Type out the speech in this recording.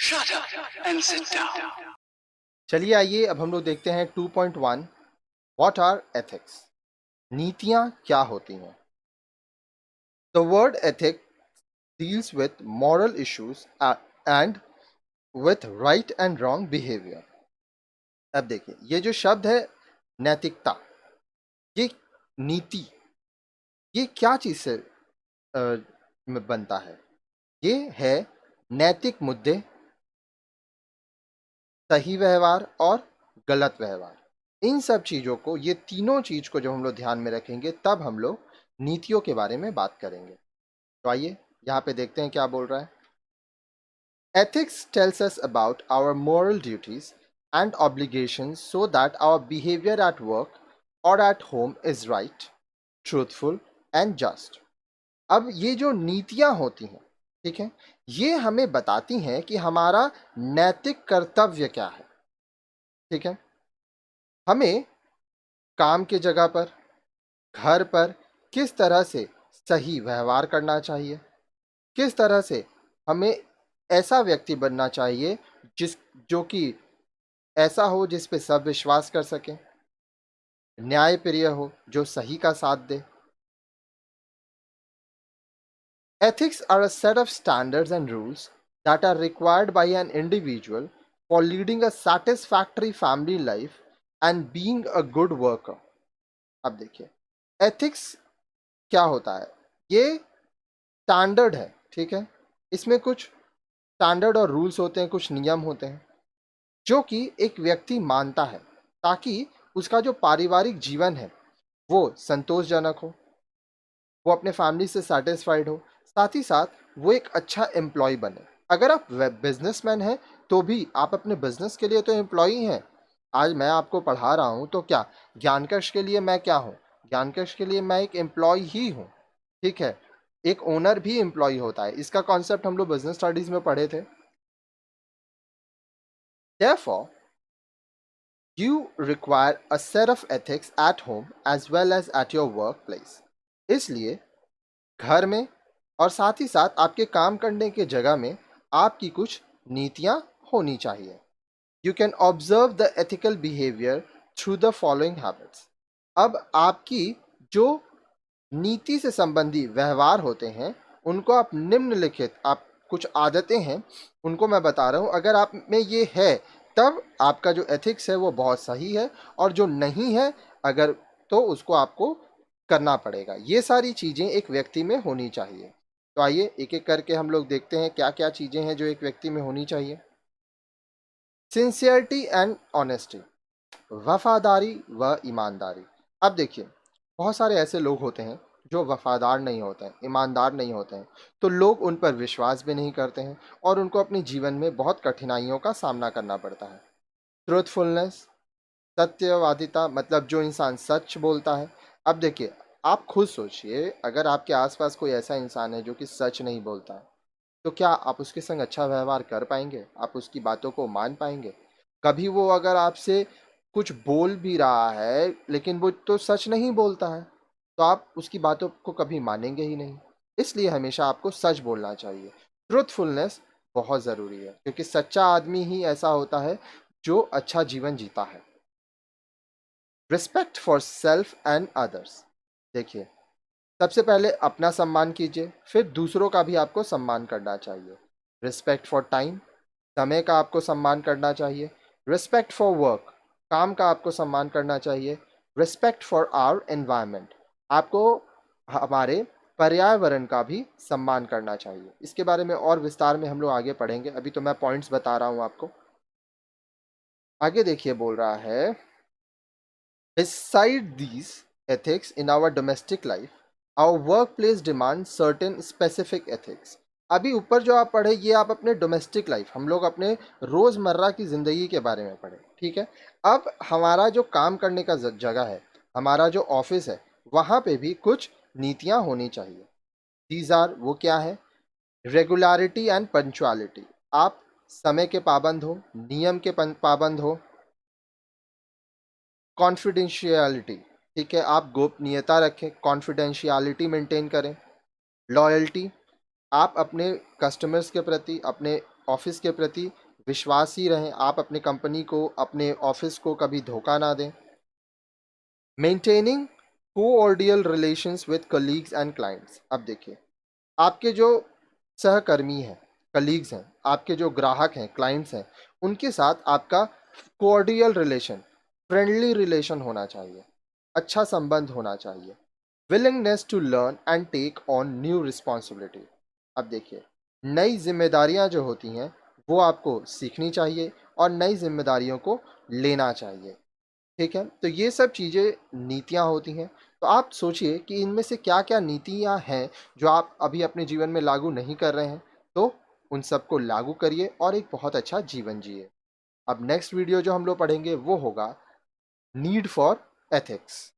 Shut up and sit down. चलिए आइए अब हम लोग देखते हैं 2.1 व्हाट आर एथिक्स। नीतियां क्या होती हैं। The word ethic deals with moral issues and with right and wrong behaviour. अब देखिए ये जो शब्द है नैतिकता, ये नीति, ये क्या चीज से में बनता है। ये है नैतिक मुद्दे, सही व्यवहार और गलत व्यवहार। इन सब चीज़ों को, ये तीनों चीज़ को जब हम लोग ध्यान में रखेंगे तब हम लोग नीतियों के बारे में बात करेंगे। तो आइए यहाँ पे देखते हैं क्या बोल रहा है। Ethics tells us about our moral duties and obligations so that our behaviour at work और at home is right, truthful and just. अब ये जो नीतियाँ होती हैं, ठीक है, ये हमें बताती हैं कि हमारा नैतिक कर्तव्य क्या है। ठीक है, हमें काम की जगह पर, घर पर किस तरह से सही व्यवहार करना चाहिए, किस तरह से हमें ऐसा व्यक्ति बनना चाहिए जिस जो कि ऐसा हो जिस पे सब विश्वास कर सकें, न्यायप्रिय हो, जो सही का साथ दे। Ethics are a set of standards and rules that are required by an individual for leading a satisfactory family life and being a good worker. अब देखिए एथिक्स क्या होता है। ये स्टैंडर्ड है, ठीक है, इसमें कुछ स्टैंडर्ड और रूल्स होते हैं, कुछ नियम होते हैं जो कि एक व्यक्ति मानता है ताकि उसका जो पारिवारिक जीवन है वो संतोषजनक हो, वो अपने फैमिली से सेटिस्फाइड हो, साथ ही साथ वो एक अच्छा एम्प्लॉय बने। अगर आप बिजनेसमैन हैं तो भी आप अपने बिजनेस के लिए तो एम्प्लॉय हैं। आज मैं आपको पढ़ा रहा हूँ तो क्या ज्ञानकश के लिए मैं क्या हूँ? ज्ञानकश के लिए मैं एक एम्प्लॉय ही हूँ। ठीक है, एक ओनर भी एम्प्लॉय होता है, इसका कॉन्सेप्ट हम लोग बिजनेस स्टडीज में पढ़े थे। Therefore, you require a set of ethics at home as well as at your workplace. इसलिए घर में और साथ ही साथ आपके काम करने के जगह में आपकी कुछ नीतियां होनी चाहिए। You can observe the ethical behaviour through the following habits. अब आपकी जो नीति से संबंधी व्यवहार होते हैं उनको आप निम्नलिखित, आप कुछ आदतें हैं उनको मैं बता रहा हूँ, अगर आप में ये है तब आपका जो एथिक्स है वो बहुत सही है, और जो नहीं है अगर तो उसको आपको करना पड़ेगा। ये सारी चीज़ें एक व्यक्ति में होनी चाहिए। तो आइए एक एक करके हम लोग देखते हैं क्या क्या चीज़ें हैं जो एक व्यक्ति में होनी चाहिए। सिंसियरिटी एंड ऑनेस्टी, वफादारी व ईमानदारी। अब देखिए बहुत सारे ऐसे लोग होते हैं जो वफादार नहीं होते हैं, ईमानदार नहीं होते हैं, तो लोग उन पर विश्वास भी नहीं करते हैं और उनको अपने जीवन में बहुत कठिनाइयों का सामना करना पड़ता है। ट्रूथफुलनेस, सत्यवादिता, मतलब जो इंसान सच बोलता है। अब देखिए आप खुद सोचिए, अगर आपके आसपास कोई ऐसा इंसान है जो कि सच नहीं बोलता है तो क्या आप उसके संग अच्छा व्यवहार कर पाएंगे? आप उसकी बातों को मान पाएंगे? कभी वो अगर आपसे कुछ बोल भी रहा है लेकिन वो तो सच नहीं बोलता है तो आप उसकी बातों को कभी मानेंगे ही नहीं। इसलिए हमेशा आपको सच बोलना चाहिए। ट्रुथफुलनेस बहुत ज़रूरी है क्योंकि सच्चा आदमी ही ऐसा होता है जो अच्छा जीवन जीता है। Respect for self and others, देखिए सबसे पहले अपना सम्मान कीजिए, फिर दूसरों का भी आपको सम्मान करना चाहिए। रिस्पेक्ट फॉर टाइम, समय का आपको सम्मान करना चाहिए। रिस्पेक्ट फॉर वर्क, काम का आपको सम्मान करना चाहिए। रिस्पेक्ट फॉर आवर एनवायरनमेंट, आपको हमारे पर्यावरण का भी सम्मान करना चाहिए। इसके बारे में और विस्तार में हम लोग आगे पढ़ेंगे, अभी तो मैं पॉइंट्स बता रहा हूँ आपको। आगे देखिए बोल रहा है, beside these ethics in our domestic life, our workplace demands certain specific ethics. अभी ऊपर जो आप पढ़े ये आप अपने डोमेस्टिक लाइफ, हम लोग अपने रोज़मर्रा की ज़िंदगी के बारे में पढ़े, ठीक है। अब हमारा जो काम करने का जगह है, हमारा जो ऑफिस है, वहाँ पे भी कुछ नीतियाँ होनी चाहिए। दीज आर, वो क्या है? रेगुलरिटी एंड पंचुअलिटी, आप समय के पाबंद हो, नियम के पाबंद हो। कॉन्फिडेंशियलिटी, ठीक है, आप गोपनीयता रखें, कॉन्फिडेंशियलिटी मेंटेन करें। लॉयल्टी, आप अपने कस्टमर्स के प्रति, अपने ऑफिस के प्रति विश्वासी रहें, आप अपनी कंपनी को, अपने ऑफिस को कभी धोखा ना दें। Maintaining cordial relations with colleagues and clients. अब देखिए, आपके जो सहकर्मी हैं, कलीग्स हैं, आपके जो ग्राहक हैं, क्लाइंट्स हैं, उनके साथ आपका कोऑर्डियल रिलेशन, फ्रेंडली रिलेशन होना चाहिए, अच्छा संबंध होना चाहिए। Willingness to learn and take on new responsibility. अब देखिए, नई जिम्मेदारियां जो होती हैं वो आपको सीखनी चाहिए और नई जिम्मेदारियों को लेना चाहिए। ठीक है, तो ये सब चीज़ें नीतियाँ होती हैं। तो आप सोचिए कि इनमें से क्या-क्या नीतियाँ हैं जो आप अभी अपने जीवन में लागू नहीं कर रहे हैं, तो उन सबको लागू करिए और एक बहुत अच्छा जीवन जिए। अब नेक्स्ट वीडियो जो हम लोग पढ़ेंगे वो होगा नीड फॉर एथिक्स।